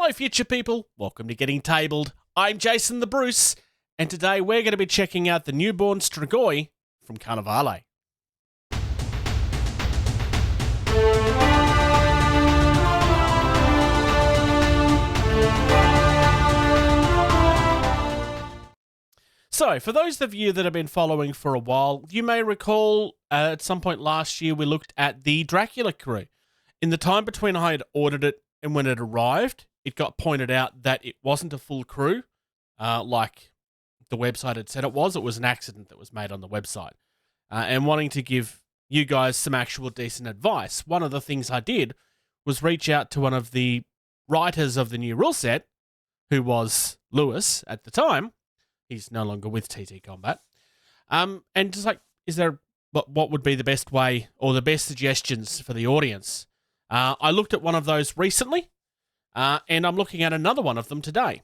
Hello, future people. Welcome to Getting Tabled. I'm Jason the Bruce, and today we're going to be checking out the newborn Strigoi from Carnevale. So, for those of you that have been following for a while, you may recall at some point last year we looked at the Dracula crew. In the time between I had ordered it and when it arrived, it got pointed out that it wasn't a full crew, like the website had said it was. It was an accident that was made on the website. And wanting to give you guys some actual decent advice, one of the things I did was reach out to one of the writers of the new rule set, who was Lewis at the time. He's no longer with TT Combat. And just like, is there what would be the best way or the best suggestions for the audience? I looked at one of those recently, and I'm looking at another one of them today.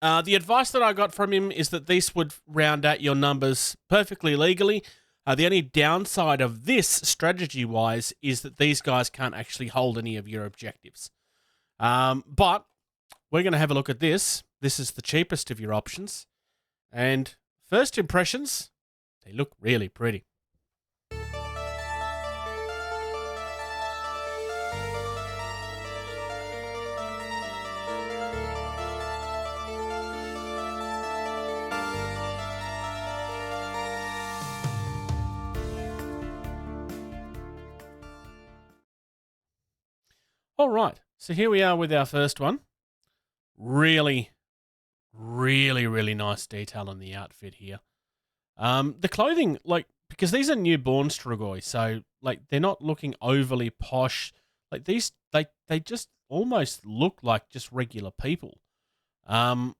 The advice that I got from him is that these would round out your numbers perfectly legally. The only downside of this, strategy-wise, is that these guys can't actually hold any of your objectives. But we're going to have a look at this. This is the cheapest of your options. And first impressions, they look really pretty. All right, so here we are with our first one. Really nice detail on the outfit here. The clothing, like, because these are newborn Strigoi, so like they're not looking overly posh. Like these, they just almost look like just regular people. At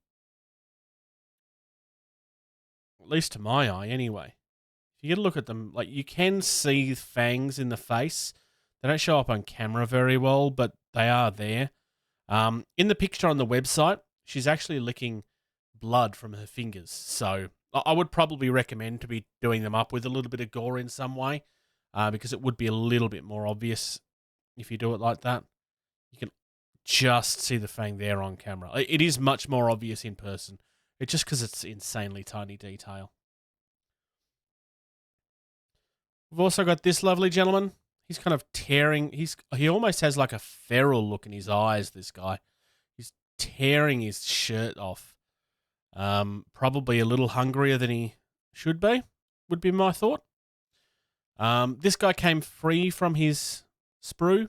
least to my eye, anyway. If you get a look at them, like you can see fangs in the face. They don't show up on camera very well, but they are there. In the picture on the website, she's actually licking blood from her fingers. So I would probably recommend to be doing them up with a little bit of gore in some way, because it would be a little bit more obvious if you do it like that. You can just see the fang there on camera. It is much more obvious in person. It's just because it's insanely tiny detail. We've also got this lovely gentleman. He's kind of tearing. He almost has like a feral look in his eyes, this guy. He's tearing his shirt off. Probably a little hungrier than he should be, would be my thought. This guy came free from his sprue.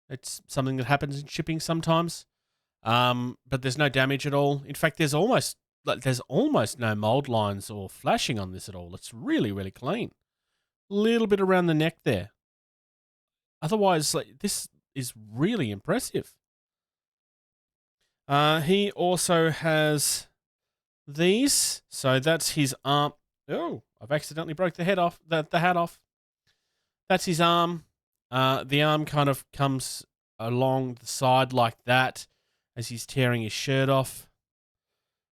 It's something that happens in shipping sometimes. But there's no damage at all. In fact, there's almost no mold lines or flashing on this at all. It's really clean. A little bit around the neck there. Otherwise, like, this is really impressive. He also has these. So that's his arm. Oh, I've accidentally broke the hat off. That's his arm. The arm kind of comes along the side like that as he's tearing his shirt off.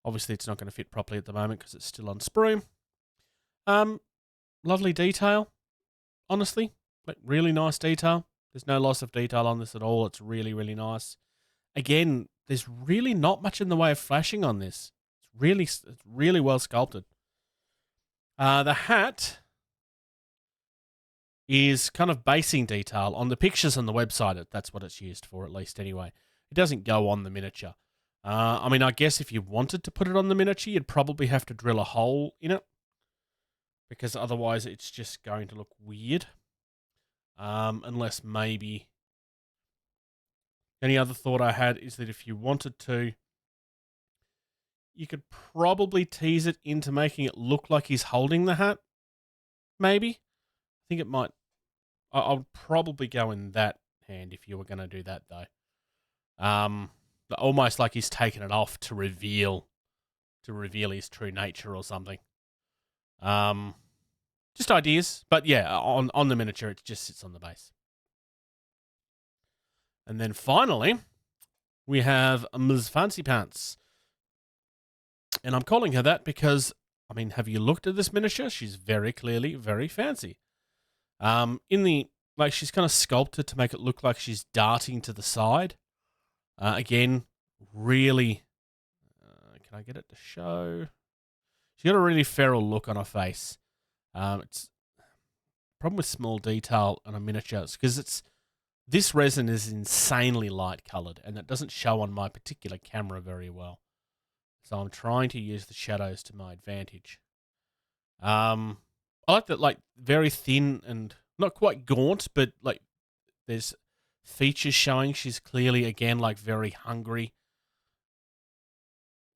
Obviously, it's not going to fit properly at the moment because it's still on sprue. Lovely detail. Honestly, like really nice detail. There's no loss of detail on this at all. It's really nice. Again, there's really not much in the way of flashing on this. It's really well sculpted. The hat is kind of basing detail on the pictures on the website. That's what it's used for, at least anyway. It doesn't go on the miniature. I mean, I guess if you wanted to put it on the miniature, you'd probably have to drill a hole in it, because otherwise it's just going to look weird. Unless maybe... Any other thought I had is that if you wanted to, you could probably tease it into making it look like he's holding the hat. Maybe. I think it might... I would probably go in that hand if you were going to do that, though. Almost like he's taken it off to reveal his true nature or something. Just ideas, but yeah, on the miniature, it just sits on the base. And then finally, we have Ms. Fancy Pants. And I'm calling her that because, I mean, have you looked at this miniature? She's very clearly very fancy. She's kind of sculpted to make it look like she's darting to the side. Again, really, can I get it to show? She's got a really feral look on her face. It's problem with small detail on a miniature because this resin is insanely light colored, and that doesn't show on my particular camera very well. So I'm trying to use the shadows to my advantage. I like that, like, very thin and not quite gaunt, but like there's features showing. She's clearly, again, like very hungry.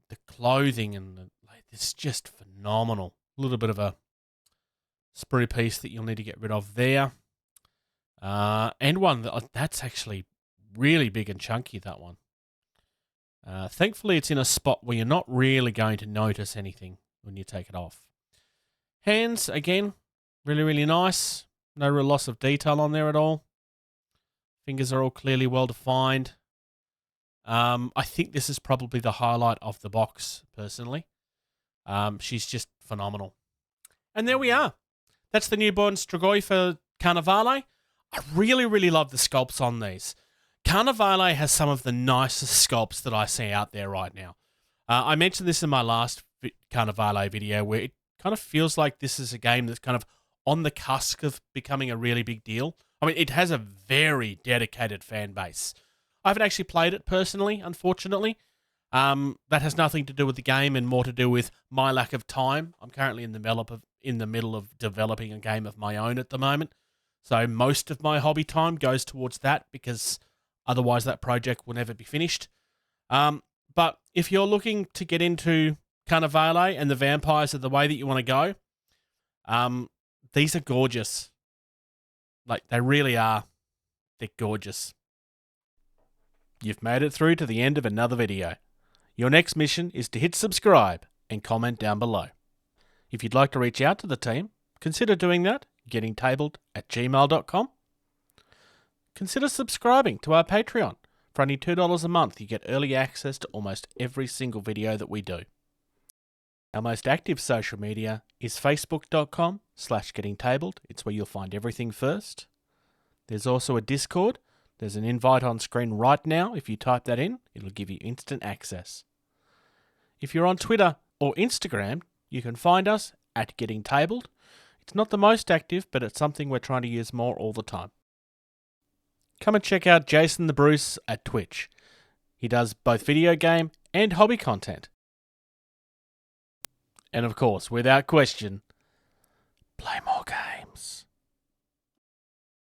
The clothing and it's just phenomenal. A little bit of a sprue piece that you'll need to get rid of there. And one that's actually really big and chunky, that one. Thankfully, it's in a spot where you're not really going to notice anything when you take it off. Hands, again, really, really nice. No real loss of detail on there at all. Fingers are all clearly well defined. I think this is probably the highlight of the box, personally. She's just phenomenal. And there we are. That's the newborn Strigoi for Carnevale. I really, really love the sculpts on these. Carnevale has some of the nicest sculpts that I see out there right now. I mentioned this in my last Carnevale video, where it kind of feels like this is a game that's kind of on the cusp of becoming a really big deal. I mean, it has a very dedicated fan base. I haven't actually played it personally, unfortunately. That has nothing to do with the game and more to do with my lack of time. I'm currently in the middle of developing a game of my own at the moment. So most of my hobby time goes towards that, because otherwise that project will never be finished. But if you're looking to get into Carnevale and the vampires are the way that you want to go, these are gorgeous. Like, they really are. They're gorgeous. You've made it through to the end of another video. Your next mission is to hit subscribe and comment down below. If you'd like to reach out to the team, consider doing that, gettingtabled@gmail.com. Consider subscribing to our Patreon. For only $2 a month, you get early access to almost every single video that we do. Our most active social media is facebook.com/gettingtabled. It's where you'll find everything first. There's also a Discord. There's an invite on screen right now. If you type that in, it'll give you instant access. If you're on Twitter or Instagram, you can find us at gettingtabled. It's not the most active, but it's something we're trying to use more all the time. Come and check out Jason the Bruce at Twitch. He does both video game and hobby content. And of course, without question, play more games.